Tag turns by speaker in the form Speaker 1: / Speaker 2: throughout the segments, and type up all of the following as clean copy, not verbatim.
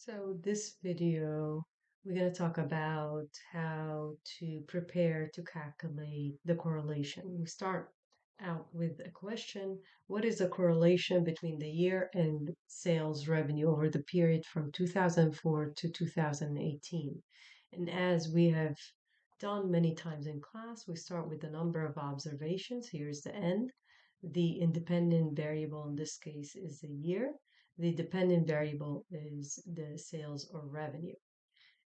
Speaker 1: So this video, we're going to talk about how to prepare to calculate the correlation. We start out with a question. What is the correlation between the year and sales revenue over the period from 2004 to 2018? And as we have done many times in class, we start with the number of observations. Here's the n. The independent variable in this case is the year. The dependent variable is the sales or revenue.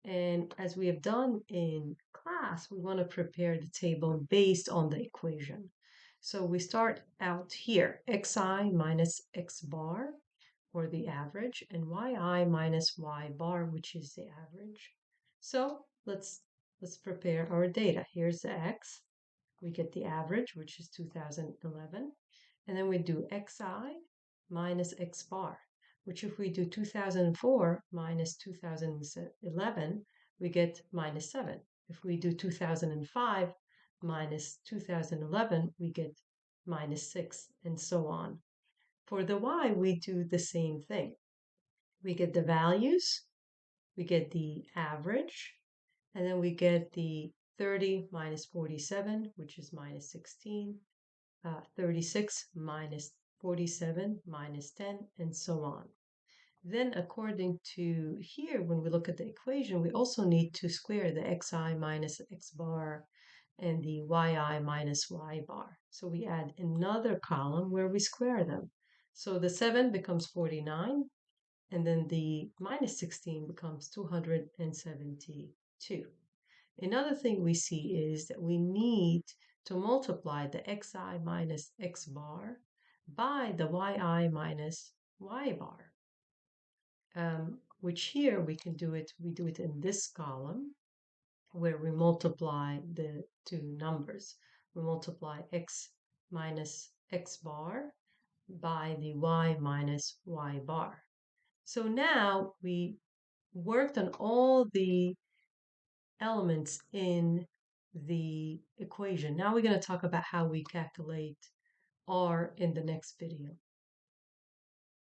Speaker 1: And as we have done in class, we want to prepare the table based on the equation. So we start out here, xi minus x bar, or the average, and yi minus y bar, which is the average. So let's prepare our data. Here's the x. We get the average, which is 2011. And then we do xi minus x bar, which if we do 2004 minus 2011, we get minus 7. If we do 2005 minus 2011, we get minus 6, and so on. For the y, we do the same thing. We get the values, we get the average, and then we get the 30 minus 47, which is minus 16, 36 minus 47 minus 10, and so on. Then according to here, when we look at the equation, we also need to square the xi minus x bar and the yi minus y bar. So we add another column where we square them. So the 7 becomes 49, and then the minus 16 becomes 272. Another thing we see is that we need to multiply the xi minus x bar by the yi minus y bar, which here we do it in this column where we multiply the two numbers. We multiply x minus x bar by the y minus y bar. So now we worked on all the elements in the equation. Now we're going to talk about how we calculate R in the next video.